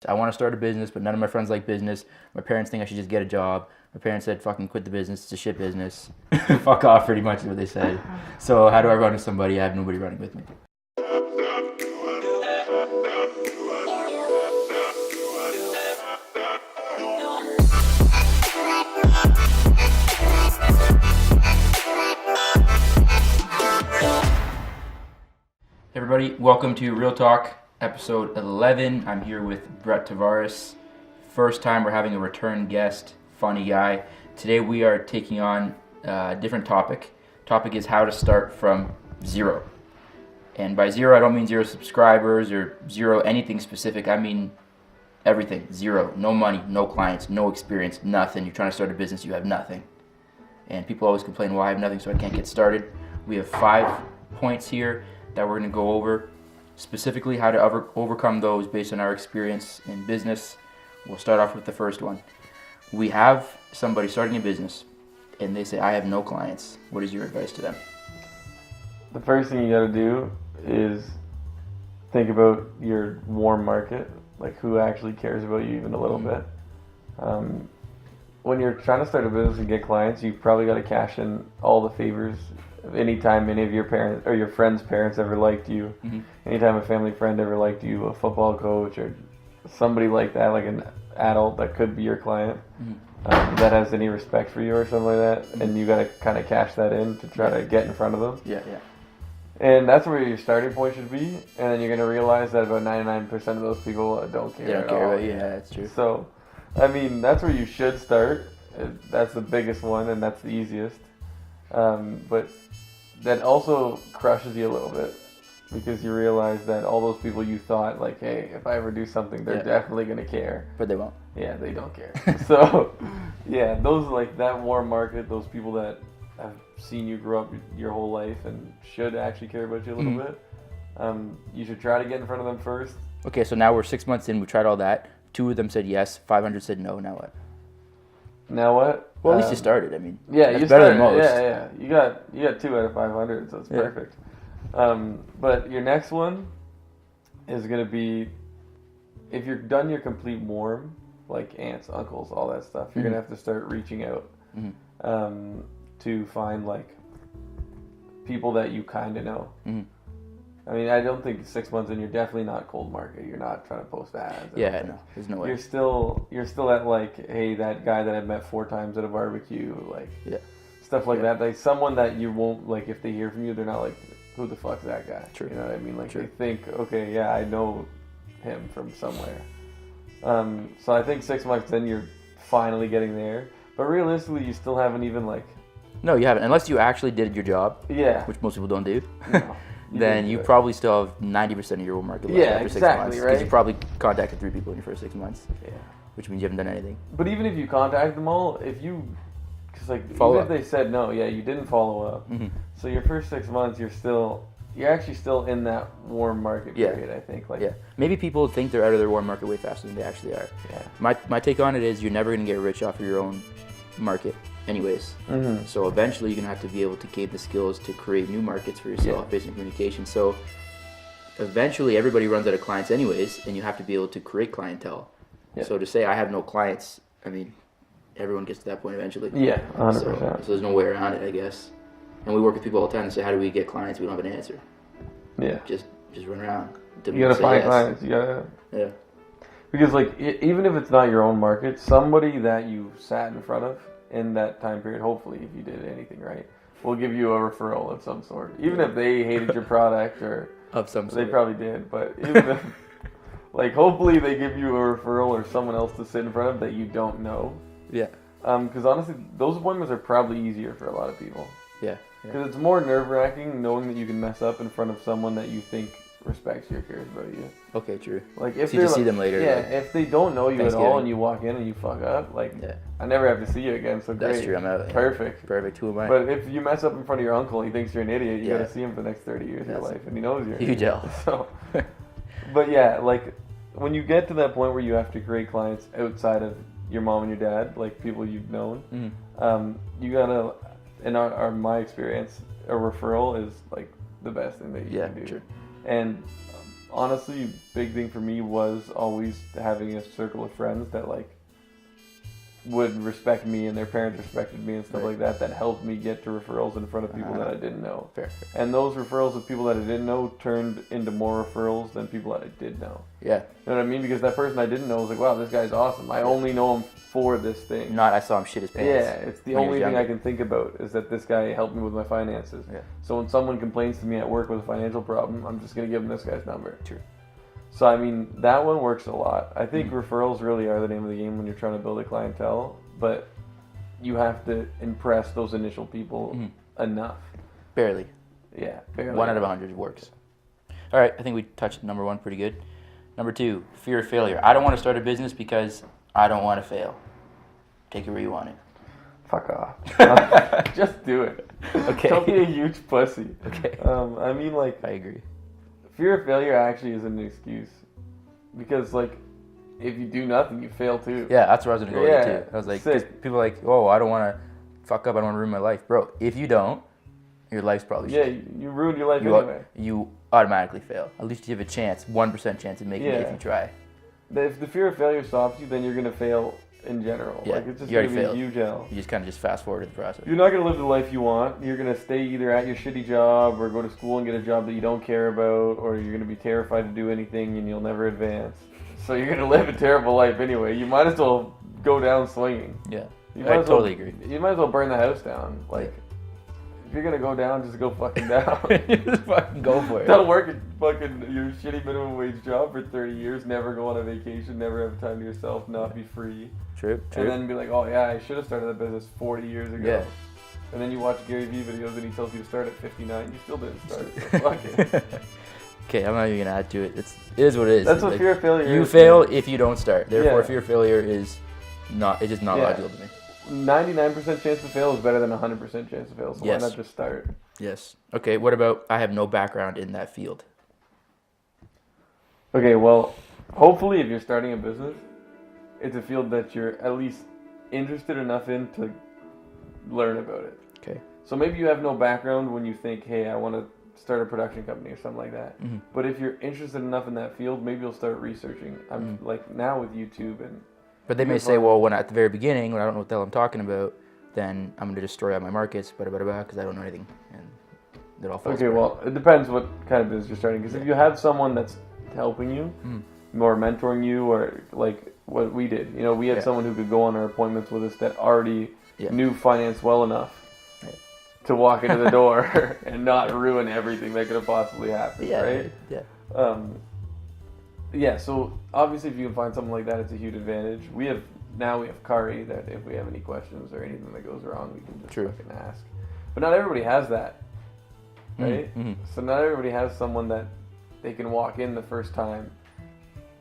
I want to start a business, but none of my friends like business. My parents think I should just get a job. My parents said, fucking quit the business. It's a shit business. Fuck off, pretty much is what they said. So how do I run with somebody? I have nobody running with me. Hey everybody, welcome to Real Talk, episode 11. I'm here with Tavares. First time we're having a return guest, funny guy. Today we are taking on a different topic. Topic is how to start from zero. And by zero, I don't mean zero subscribers or zero anything specific. I mean everything. Zero. No money, no clients, no experience, nothing. You're trying to start a business, you have nothing. And people always complain, well, I have nothing, so I can't get started. We have 5 points here that we're going to go over, specifically how to overcome those based on our experience in business. We'll start off with the first one. We have somebody starting a business, and they say, I have no clients. What is your advice to them? The first thing you got to do is think about your warm market, like who actually cares about you even a little bit. When you're trying to start a business and get clients, you've probably got to cash in all the favors. Anytime any of your parents or your friends' parents ever liked you, anytime a family friend ever liked you, a football coach or somebody like that, like an adult that could be your client, that has any respect for you or something like that, and you got to kind of cash that in to try to get in front of them. Yeah. And that's where your starting point should be, and then you're going to realize that about 99% of those people don't care at all. About you. Yeah, that's true. So, I mean, that's where you should start. That's the biggest one, and that's the easiest. But that also crushes you a little bit because you realize that all those people you thought, like, hey, if I ever do something, they're definitely going to care. But they won't. Yeah, they don't care. So, yeah, those, like, that warm market, those people that have seen you grow up your whole life and should actually care about you a little bit, you should try to get in front of them first. Okay, so now we're 6 months in. We tried all that. 2 of them said yes. 500 said no. Now what? Now what? Well, at least you started. I mean, yeah, that's you better started, than most. Yeah. You got 2 out of 500, so it's perfect. But your next one is gonna be, if you're done your complete warm, like aunts, uncles, all that stuff, you're gonna have to start reaching out to find like people that you kind of know. I mean, I don't think 6 months in, you're definitely not cold market. You're not trying to post ads. Yeah, no, there's no way. You're still at like, hey, that guy that I met 4 times at a barbecue, like stuff like that. Like someone that you won't, like, if they hear from you, they're not like, who the fuck's that guy? True. You know what I mean? Like they think, okay, yeah, I know him from somewhere. So I think 6 months in, you're finally getting there. But realistically, you still haven't even like. No, you haven't, unless you actually did your job. Yeah. Which most people don't do. No. Then you probably still have 90% of your market left after 6 months. Right? Because you probably contacted 3 people in your first 6 months. Yeah. Which means you haven't done anything. But even if you contact them all, because like follow even up. if they said no, you didn't follow up. So your first 6 months, you're actually still in that warm market period. I think. Like. Yeah. Maybe people think they're out of their warm market way faster than they actually are. Yeah. My take on it is you're never going to get rich off of your own market. Anyways, so eventually you're going to have to be able to gain the skills to create new markets for yourself based on communication. So eventually everybody runs out of clients anyways, and you have to be able to create clientele. Yeah. So to say I have no clients, I mean, everyone gets to that point eventually. Yeah, 100%. So there's no way around it, I guess. And we work with people all the time and say, how do we get clients? We don't have an answer. Yeah. Just run around. You got to find clients. You got to. Yeah. Because like even if it's not your own market, somebody that you sat in front of in that time period, hopefully, if you did anything right, will give you a referral of some sort. Even if they hated your product or of some sort. They probably did, but even if, like, hopefully they give you a referral or someone else to sit in front of that you don't know. Yeah. Because honestly, those appointments are probably easier for a lot of people. Yeah. Because it's more nerve-wracking knowing that you can mess up in front of someone that you think respects you or cares about you. Okay, true. Like if so you just see them later. Yeah, like, if they don't know you at all and you walk in and you fuck up, like I never have to see you again. So that's great. True. I'm out. Perfect. Perfect. Who am I? But if you mess up in front of your uncle, he thinks you're an idiot. You got to see him for the next 30 years of your life, and he knows you're. Huge L. So, but yeah, like when you get to that point where you have to create clients outside of your mom and your dad, like people you've known, you gotta. In my experience, a referral is like the best thing that you can do. True. And honestly, big thing for me was always having a circle of friends that like would respect me and their parents respected me and stuff like that helped me get to referrals in front of people that I didn't know. Fair. And those referrals of people that I didn't know turned into more referrals than people that I did know. Yeah. You know what I mean? Because that person I didn't know was like, wow, this guy's awesome. I only know him for this thing. Not I saw him shit his pants. Yeah, it's the only thing I can think about is that this guy helped me with my finances. Yeah. So when someone complains to me at work with a financial problem, I'm just going to give them this guy's number. True. So, I mean, that one works a lot. I think referrals really are the name of the game when you're trying to build a clientele, but you have to impress those initial people enough. Barely. Yeah, barely. 1 out of 100 works. All right, I think we touched number 1 pretty good. Number 2, fear of failure. I don't want to start a business because I don't want to fail. Take it where you want it. Fuck off. Just do it. Okay. Don't be a huge pussy. Okay. I mean, like, I agree. fear of failure actually isn't an excuse. Because, like, if you do nothing, you fail too. Yeah, that's where I was going to go with it too. I was like, 'cause sick. people are like, oh, I don't want to fuck up. I don't want to ruin my life. Bro, if you don't, your life's probably Yeah, shit. you ruined your life anyway. You automatically fail. At least you have a chance, 1% chance of making it if you try. If the fear of failure stops you, then you're going to fail in general. Yeah, like, it's just you going already to be failed. a huge L. You just kind of just fast forward to the process. You're not going to live the life you want. You're going to stay either at your shitty job or go to school and get a job that you don't care about, or you're going to be terrified to do anything and you'll never advance. So you're going to live a terrible life anyway. You might as well go down swinging. Yeah, You I might as totally well, agree. You might as well burn the house down. Like, if you're going to go down, just go fucking down. Just fucking go for it. Don't work at fucking your shitty minimum wage job for 30 years, never go on a vacation, never have time to yourself, not be free. True. And then be like, oh yeah, I should have started that business 40 years ago. Yeah. And then you watch Gary Vee videos and he tells you to start at 59. You still didn't start it. So fuck it. Okay, I'm not even gonna add to it. It is what it is. That's what fear of failure is. You fail if you don't start. Therefore, Yeah. fear of failure is not. It's just not logical to me. 99% chance to fail is better than 100% chance to fail. So Yes. why not just start? Yes. Okay. What about I have no background in that field? Okay, well, hopefully if you're starting a business, it's a field that you're at least interested enough in to learn about it. Okay. So maybe you have no background when you think, hey, I want to start a production company or something like that. Mm-hmm. But if you're interested enough in that field, maybe you'll start researching. I'm like now with YouTube and. But they may say, well, when at the very beginning, when I don't know what the hell I'm talking about, then I'm gonna destroy all my markets, because I don't know anything, and it all falls Okay, apart. well, it depends what kind of business you're starting. Because if you have someone that's helping you, or mentoring you, or like what we did, you know, we had someone who could go on our appointments with us that already knew finance well enough to walk into the door and not ruin everything that could have possibly happened, right? Yeah. So obviously, if you can find something like that, it's a huge advantage. We have Kari that if we have any questions or anything that goes wrong, we can just fucking ask. But not everybody has that, right? So not everybody has someone that they can walk in the first time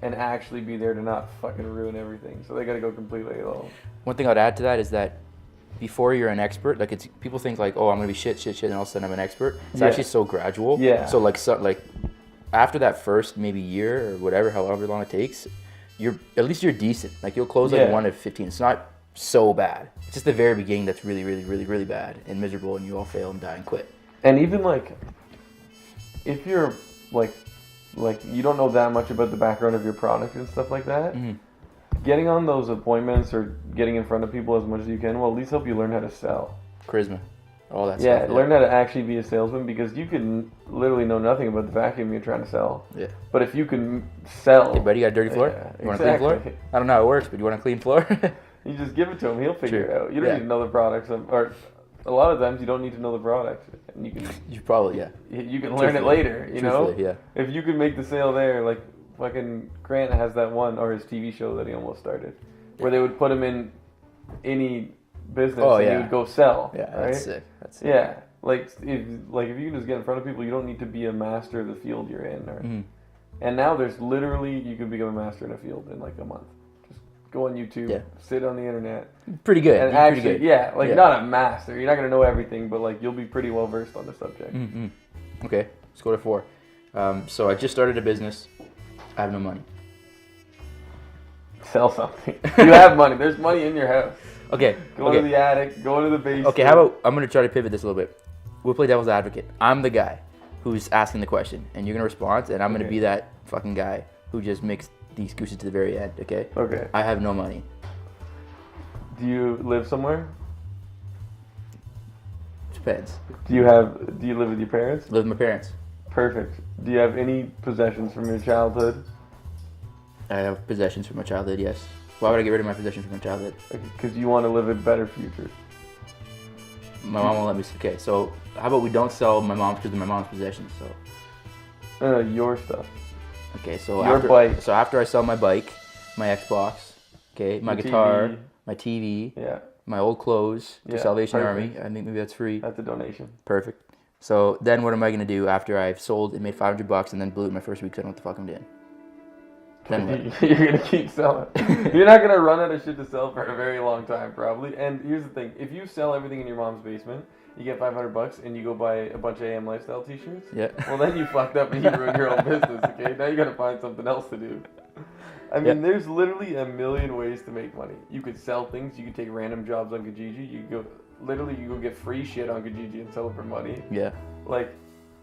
and actually be there to not fucking ruin everything. So they got to go completely alone. One thing I'd add to that is that before you're an expert, like people think like, oh, I'm gonna be shit, and all of a sudden I'm an expert. It's actually so gradual. Yeah. So like after that first maybe year or whatever, however long it takes, at least you're decent. Like you'll close like 1 to 15. It's not so bad. It's just the very beginning that's really, really, really, really bad and miserable, and you all fail and die and quit. And even like, if you're like you don't know that much about the background of your product and stuff like that, getting on those appointments or getting in front of people as much as you can will at least help you learn how to sell. Charisma. All that Yeah, stuff. learn how to actually be a salesman, because you can literally know nothing about the vacuum you're trying to sell. Yeah. But if you can sell... Hey, buddy, you got a dirty floor? Yeah, You want a clean floor? I don't know how it works, but you want a clean floor? You just give it to him. He'll figure True. it out. You don't need to know the products. Or a lot of times you don't need to know the product. And you can... You probably, You can learn it later, you know? Truthfully, yeah. If you can make the sale there, like fucking Grant has that one, or his TV show that he almost started, where they would put him in any business and he would go sell. Yeah, right? that's sick. Yeah. Like if you can just get in front of people, you don't need to be a master of the field you're in. And now there's literally, you can become a master in a field in like a month. Just go on YouTube, sit on the internet. Pretty good. And actually, not a master. You're not going to know everything, but like you'll be pretty well versed on the subject. Okay, let's go to 4. So I just started a business. I have no money. Sell something. You have money. There's money in your house. Okay. Go to the attic. Go to the basement. Okay, how about, I'm going to try to pivot this a little bit. We'll play devil's advocate. I'm the guy. who's asking the question, and you're gonna respond, and I'm gonna Okay. be that fucking guy who just makes the excuses to the very end. Okay. Okay. I have no money. Do you live somewhere? Depends. Do you live with your parents? Live with my parents. Perfect. Do you have any possessions from your childhood? I have possessions from my childhood. Yes. Why would I get rid of my possessions from my childhood? Because you want to live a better future. My mom won't let me. Okay, so how about we don't sell my mom's because they're my mom's possessions? So Your stuff. okay, so Your bike. So after I sell my bike, my Xbox, okay, my Your guitar, TV. my TV, Yeah, my old clothes to Yeah, Salvation perfect. Army. I think maybe that's free. that's a donation. Perfect. So then what am I gonna do after I've sold and made $500 and then blew it my first week? 'Cause I don't know what the fuck I'm doing. Then what? You're gonna keep selling. You're not gonna run out of shit to sell for a very long time, probably. And here's the thing: if you sell everything in your mom's basement, you get $500, and you go buy a bunch of AM Lifestyle T-shirts. Yeah. Well, then you fucked up and you ruined your own business. Okay, now you gotta find something else to do. I mean, there's literally a million ways to make money. You could sell things. You could take random jobs on Kijiji. You go get free shit on Kijiji and sell it for money. Yeah.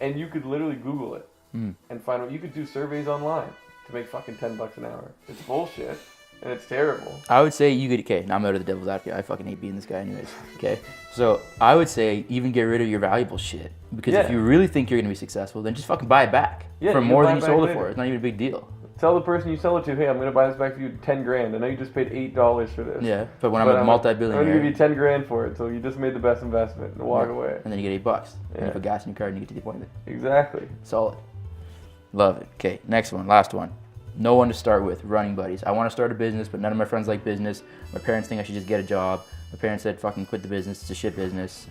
And you could literally Google it and find what you could do surveys online to make fucking $10 an hour. It's bullshit and it's terrible. I would say you could. Okay, now I'm out of the devil's advocate. I fucking hate being this guy, anyways. Okay, so I would say even get rid of your valuable shit because if Yeah. you really think you're gonna be successful, then just fucking buy it back Yeah, for you more buy than it you back sold it later. for. It's not even a big deal. Tell the person you sell it to, hey, I'm gonna buy this back for you $10,000. I know you just paid $8 for this. Yeah, but when But I'm a I'm multi-billionaire, gonna give you $10,000 for it, so you just made the best investment and walk away. and then you get $8, and Yeah. you put gas in your car and you get to the appointment. Exactly. Solid. Love it. Okay, next one, last one. No one to start with, running buddies. I want to start a business, but none of my friends like business. My parents think I should just get a job. My parents said, fucking quit the business. It's a shit business.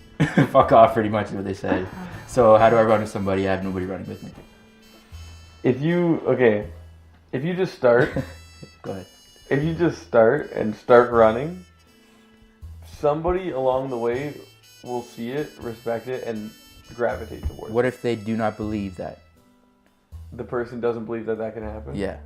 Fuck off, pretty much is what they said. So how do I run with somebody? I have nobody running with me. If you just start, Go ahead. if you just start running, somebody along the way will see it, respect it, and gravitate towards What if they do not believe that? it. The person doesn't believe that can happen. Yeah.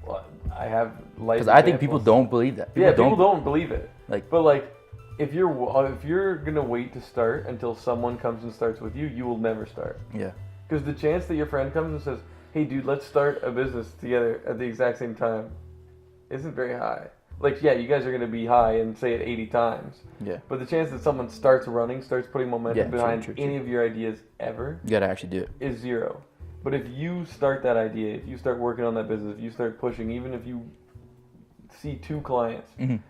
Well, I have life. Because I think people examples. don't believe that. People don't believe it. Like- but if you're gonna wait to start until someone comes and starts with you, you will never start. Yeah. Because the chance that your friend comes and says, "Hey, dude, let's start a business together at the exact same time," isn't very high. You guys are gonna be high and say it 80 times. Yeah. But the chance that someone starts running, starts putting momentum Yeah, true, behind true. any of your ideas ever You gotta actually do it. is zero. But if you start that idea, if you start working on that business, if you start pushing, even if you see 2 clients, Mhm.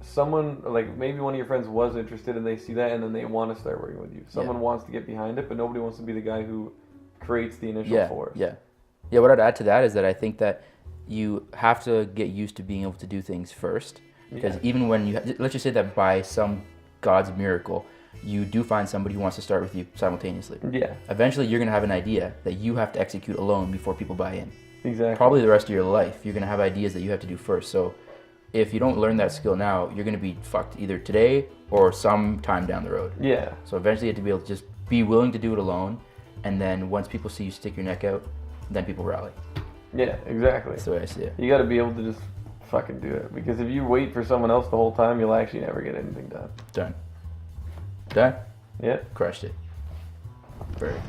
someone, maybe one of your friends was interested and they see that and then they want to start working with you. Someone wants to get behind it, but nobody wants to be the guy who creates the initial force. Yeah. Yeah, what I'd add to that is that I think that you have to get used to being able to do things first. Because even when let's just say that by some God's miracle, you do find somebody who wants to start with you simultaneously. Yeah, Eventually, you're going to have an idea that you have to execute alone before people buy in. exactly. Probably the rest of your life, you're going to have ideas that you have to do first. So if you don't learn that skill now, you're going to be fucked either today or some time down the road. Yeah, So eventually, you have to be able to just be willing to do it alone. And then once people see you stick your neck out, then people rally. yeah, exactly. That's the way I see it. You got to be able to just fucking do it. Because if you wait for someone else the whole time, you'll actually never get anything done. Done. Done? Yeah. Crushed it. Perfect.